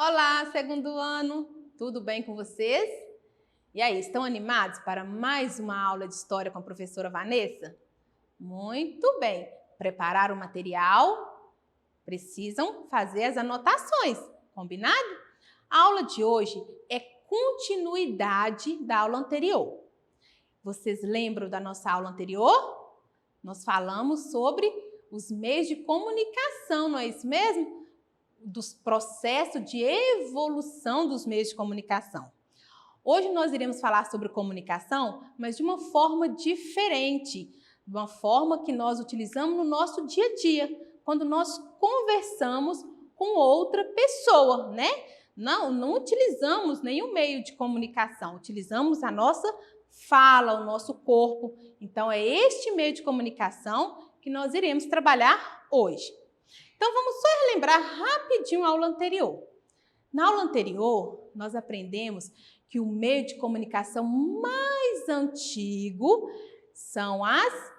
Olá, segundo ano! Tudo bem com vocês? E aí, estão animados para mais uma aula de história com a professora Vanessa? Muito bem! Prepararam o material? Precisam fazer as anotações, combinado? A aula de hoje é continuidade da aula anterior. Vocês lembram da nossa aula anterior? Nós falamos sobre os meios de comunicação, não é isso mesmo? Dos processos de evolução dos meios de comunicação. Hoje nós iremos falar sobre comunicação, mas de uma forma diferente, de uma forma que nós utilizamos no nosso dia a dia, quando nós conversamos com outra pessoa, né? Não utilizamos nenhum meio de comunicação, utilizamos a nossa fala, o nosso corpo. Então é este meio de comunicação que nós iremos trabalhar hoje. Então, vamos só relembrar rapidinho a aula anterior. Na aula anterior, nós aprendemos que o meio de comunicação mais antigo são as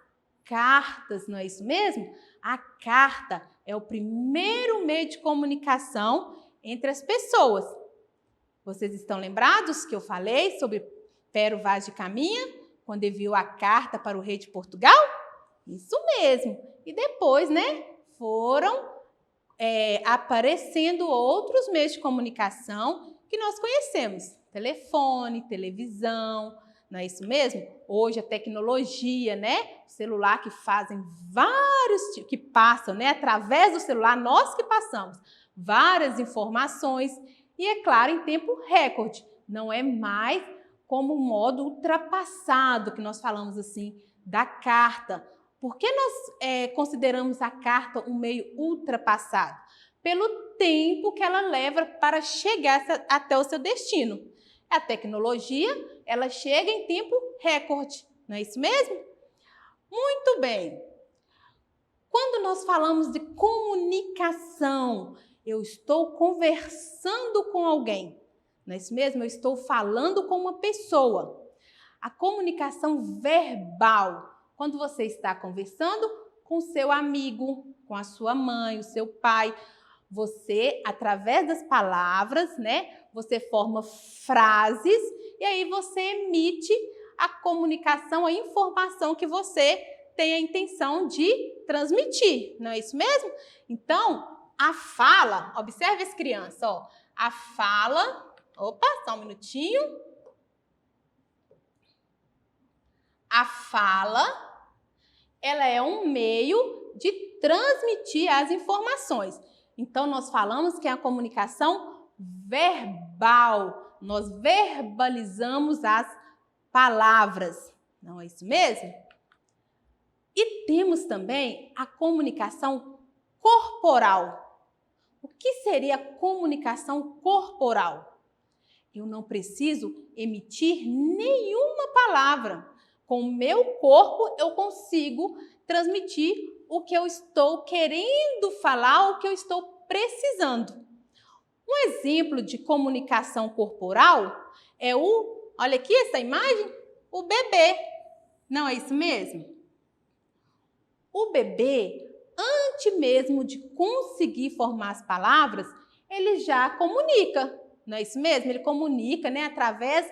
cartas, não é isso mesmo? A carta é o primeiro meio de comunicação entre as pessoas. Vocês estão lembrados que eu falei sobre Pero Vaz de Caminha, quando enviou a carta para o rei de Portugal? Isso mesmo. E depois, né? Foram aparecendo outros meios de comunicação que nós conhecemos. Telefone, televisão, não é isso mesmo? Hoje a tecnologia, né? O celular que fazem que passam, né? Através do celular, nós que passamos várias informações e, é claro, em tempo recorde. Não é mais como o modo ultrapassado que nós falamos assim da carta. Por que nós consideramos a carta um meio ultrapassado? Pelo tempo que ela leva para chegar até o seu destino. A tecnologia, ela chega em tempo recorde, não é isso mesmo? Muito bem. Quando nós falamos de comunicação, eu estou conversando com alguém, não é isso mesmo? Eu estou falando com uma pessoa. A comunicação verbal, quando você está conversando com seu amigo, com a sua mãe, o seu pai, você, através das palavras, né, você forma frases e aí você emite a comunicação, a informação que você tem a intenção de transmitir, não é isso mesmo? Então, a fala, observe as crianças, ó, a fala, opa, só um minutinho. A fala, ela é um meio de transmitir as informações. Então, nós falamos que é a comunicação verbal. Nós verbalizamos as palavras. Não é isso mesmo? E temos também a comunicação corporal. O que seria a comunicação corporal? Eu não preciso emitir nenhuma palavra. Com o meu corpo, eu consigo transmitir o que eu estou querendo falar, o que eu estou precisando. Um exemplo de comunicação corporal é olha aqui essa imagem, o bebê. Não é isso mesmo? O bebê, antes mesmo de conseguir formar as palavras, ele já comunica. Não é isso mesmo? Ele comunica, né, através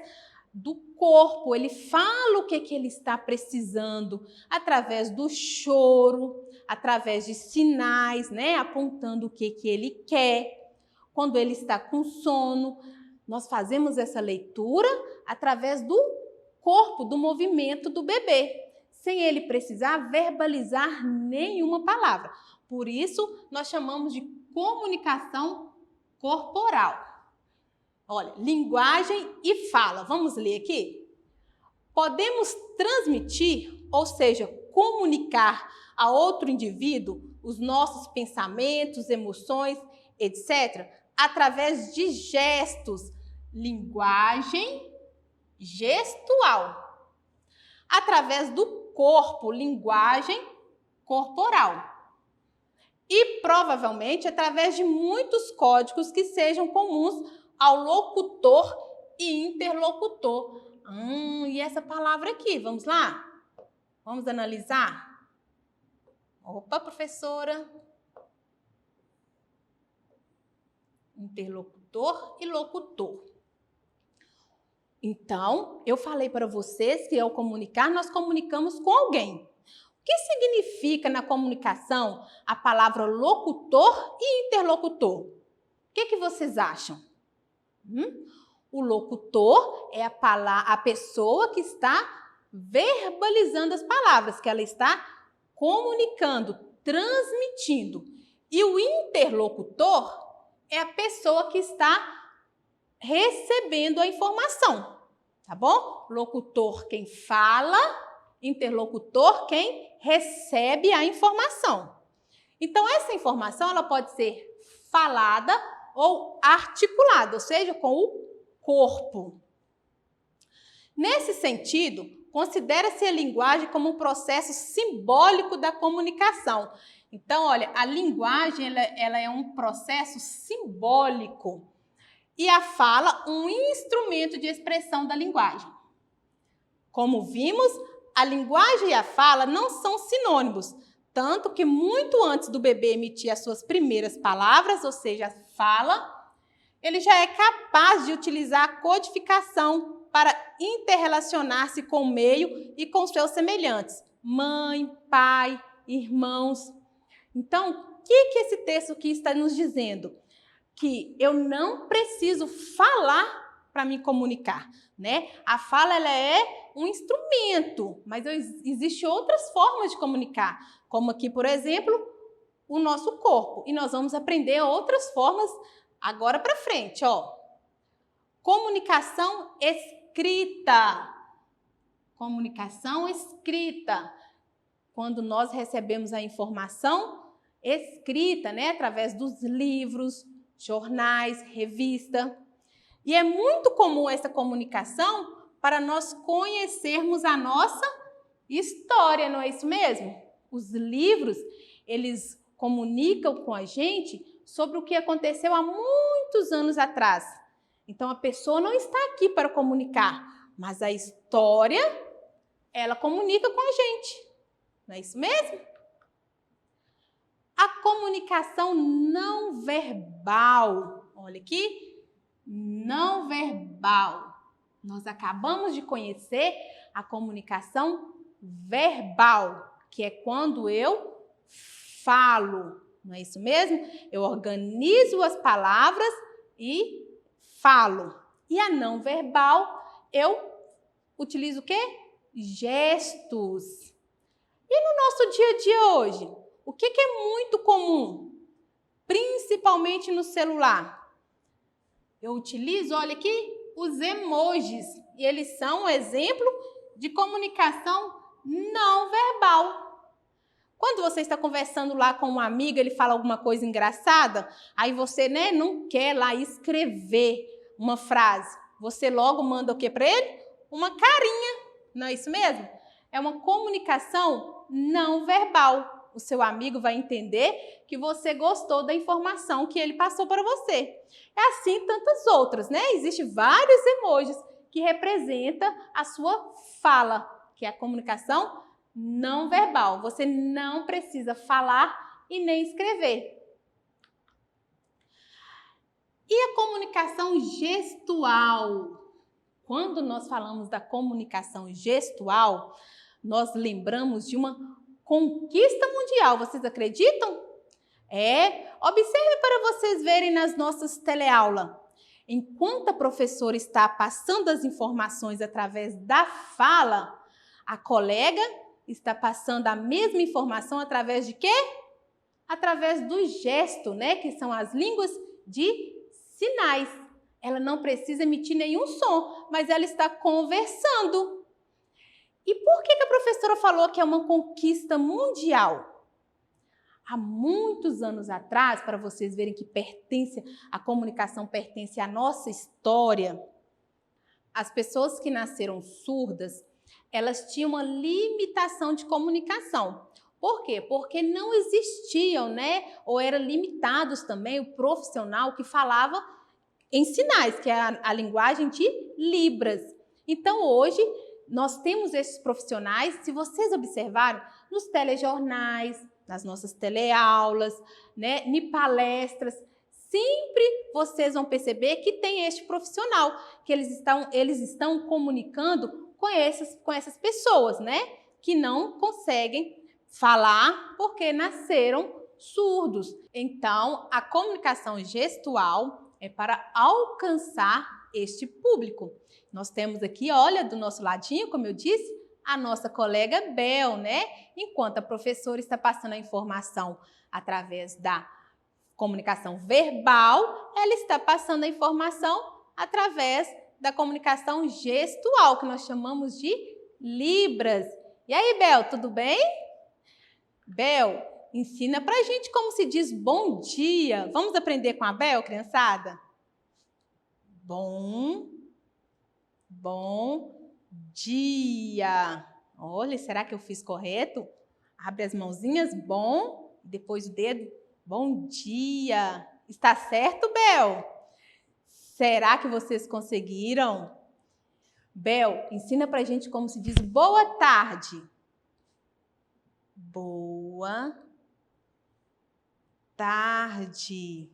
do corpo, ele fala o que ele está precisando, através do choro, através de sinais, né, apontando o que ele quer. Quando ele está com sono, nós fazemos essa leitura através do corpo, do movimento do bebê, sem ele precisar verbalizar nenhuma palavra. Por isso, nós chamamos de comunicação corporal. Olha, linguagem e fala. Vamos ler aqui? Podemos transmitir, ou seja, comunicar a outro indivíduo os nossos pensamentos, emoções, etc., através de gestos, linguagem gestual. Através do corpo, linguagem corporal. E provavelmente através de muitos códigos que sejam comuns ao locutor e interlocutor. E essa palavra aqui, vamos lá? Vamos analisar? Opa, professora. Interlocutor. interlocutor e locutor. Então, eu falei para vocês que ao comunicar, nós comunicamos com alguém. O que significa na comunicação a palavra locutor e interlocutor? O que vocês acham? O locutor é a pessoa que está verbalizando as palavras, que ela está comunicando, transmitindo. E o interlocutor é a pessoa que está recebendo a informação, tá bom? Locutor quem fala, interlocutor quem recebe a informação. Então, essa informação ela pode ser falada ou articulada, ou seja, com o corpo. Nesse sentido, considera-se a linguagem como um processo simbólico da comunicação. Então, olha, a linguagem ela é um processo simbólico e a fala um instrumento de expressão da linguagem. Como vimos, a linguagem e a fala não são sinônimos, tanto que muito antes do bebê emitir as suas primeiras palavras, ou seja, a fala, ele já é capaz de utilizar a codificação para interrelacionar-se com o meio e com seus semelhantes, mãe, pai, irmãos. Então, o que esse texto aqui está nos dizendo? Que eu não preciso falar para me comunicar, né? A fala ela é um instrumento, mas existem outras formas de comunicar, como aqui, por exemplo, o nosso corpo. E nós vamos aprender outras formas agora para frente, ó. Comunicação escrita. Comunicação escrita. Quando nós recebemos a informação escrita, né, através dos livros, jornais, revista. E é muito comum essa comunicação para nós conhecermos a nossa história, não é isso mesmo? Os livros, eles comunicam com a gente sobre o que aconteceu há muitos anos atrás. Então, a pessoa não está aqui para comunicar, mas a história, ela comunica com a gente. Não é isso mesmo? A comunicação não verbal, olha aqui, não verbal. Nós acabamos de conhecer a comunicação verbal, que é quando eu falo, não é isso mesmo? Eu organizo as palavras e falo. E a não verbal, eu utilizo o quê? Gestos. E no nosso dia a dia hoje, o que é muito comum? Principalmente no celular. Eu utilizo, olha aqui, os emojis. E eles são um exemplo de comunicação não verbal. Quando você está conversando lá com um amigo, ele fala alguma coisa engraçada, aí você, né, não quer lá escrever uma frase. Você logo manda o que para ele? Uma carinha. Não é isso mesmo? É uma comunicação não verbal. O seu amigo vai entender que você gostou da informação que ele passou para você. É assim tantas outras, né? Existem vários emojis que representam a sua fala, que é a comunicação não verbal. Você não precisa falar e nem escrever. E a comunicação gestual? Quando nós falamos da comunicação gestual, nós lembramos de uma conquista mundial. Vocês acreditam? Observe para vocês verem nas nossas teleaulas. Enquanto a professora está passando as informações através da fala, a colega está passando a mesma informação através de quê? Através do gesto, né? Que são as línguas de sinais. Ela não precisa emitir nenhum som, mas ela está conversando. E por que a professora falou que é uma conquista mundial? Há muitos anos atrás, para vocês verem que a comunicação pertence à nossa história, as pessoas que nasceram surdas, elas tinham uma limitação de comunicação. Por quê? Porque não existiam, né? Ou eram limitados também o profissional que falava em sinais, que é a linguagem de Libras. Então, hoje, nós temos esses profissionais, se vocês observarem, nos telejornais, nas nossas teleaulas, né, em palestras, sempre vocês vão perceber que tem este profissional, que eles estão comunicando com essas pessoas, né? Que não conseguem falar porque nasceram surdos. Então, a comunicação gestual é para alcançar este público. Nós temos aqui, olha, do nosso ladinho, como eu disse, a nossa colega Bel, né? Enquanto a professora está passando a informação através da comunicação verbal, ela está passando a informação através da comunicação gestual, que nós chamamos de Libras. E aí, Bel, tudo bem? Bel, ensina pra gente como se diz bom dia. Vamos aprender com a Bel, criançada? Bom dia. Olha, será que eu fiz correto? Abre as mãozinhas, bom, depois o dedo, bom dia. Está certo, Bel? Será que vocês conseguiram? Bel, ensina pra gente como se diz boa tarde. Boa tarde.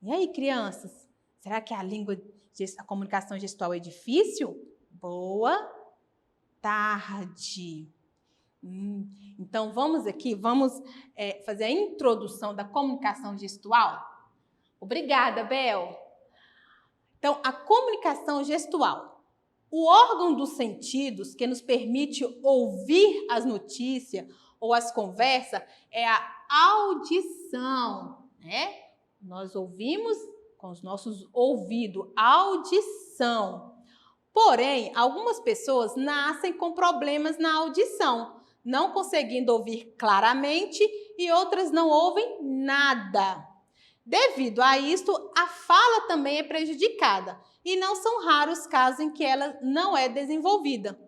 E aí, crianças? Será que a comunicação gestual é difícil? Boa tarde. Então, vamos fazer a introdução da comunicação gestual? Obrigada, Bel. Então, a comunicação gestual, o órgão dos sentidos que nos permite ouvir as notícias ou as conversas é a audição, né? Nós ouvimos com os nossos ouvidos, audição. Porém, algumas pessoas nascem com problemas na audição, não conseguindo ouvir claramente e outras não ouvem nada. Devido a isto, a fala também é prejudicada e não são raros os casos em que ela não é desenvolvida.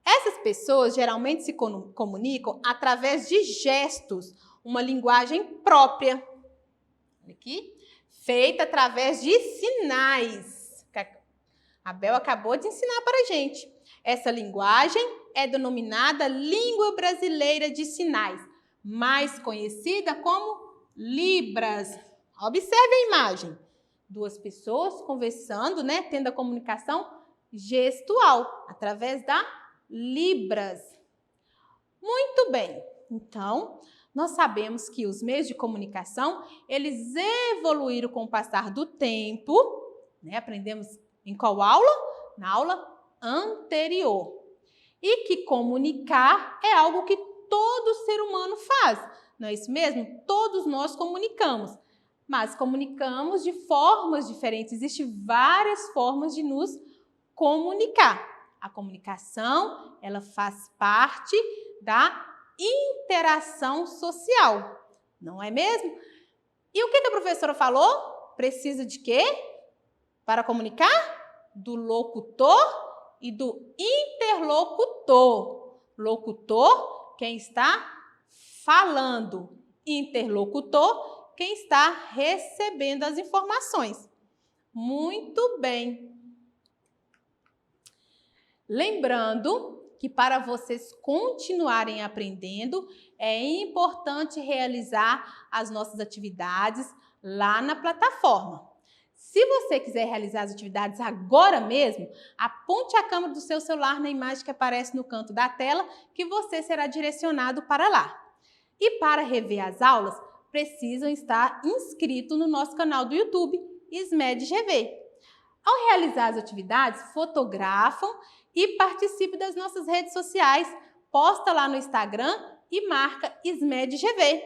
Essas pessoas geralmente se comunicam através de gestos, uma linguagem própria, aqui, feita através de sinais. A Bel acabou de ensinar para a gente. Essa linguagem é denominada Língua Brasileira de Sinais, mais conhecida como Libras. Observe a imagem. Duas pessoas conversando, né, tendo a comunicação gestual, através da Libras. Muito bem. Então, nós sabemos que os meios de comunicação, eles evoluíram com o passar do tempo, né? Aprendemos em qual aula? Na aula anterior. E que comunicar é algo que todo ser humano faz. Não é isso mesmo? Todos nós comunicamos. Mas comunicamos de formas diferentes. Existem várias formas de nos comunicar. A comunicação, ela faz parte da interação social, não é mesmo? E o que a professora falou? Precisa de quê? Para comunicar? Do locutor e do interlocutor. Locutor, quem está falando. Interlocutor, quem está recebendo as informações. Muito bem. Lembrando que para vocês continuarem aprendendo, é importante realizar as nossas atividades lá na plataforma. Se você quiser realizar as atividades agora mesmo, aponte a câmera do seu celular na imagem que aparece no canto da tela, que você será direcionado para lá. E para rever as aulas, precisam estar inscritos no nosso canal do YouTube, SMED GV. Ao realizar as atividades, fotografam e participe das nossas redes sociais. Posta lá no Instagram e marca SMED GV.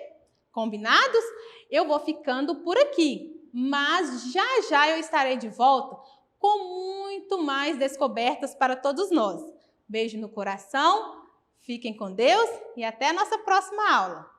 Combinados? Eu vou ficando por aqui, mas já eu estarei de volta com muito mais descobertas para todos nós. Beijo no coração, fiquem com Deus e até a nossa próxima aula.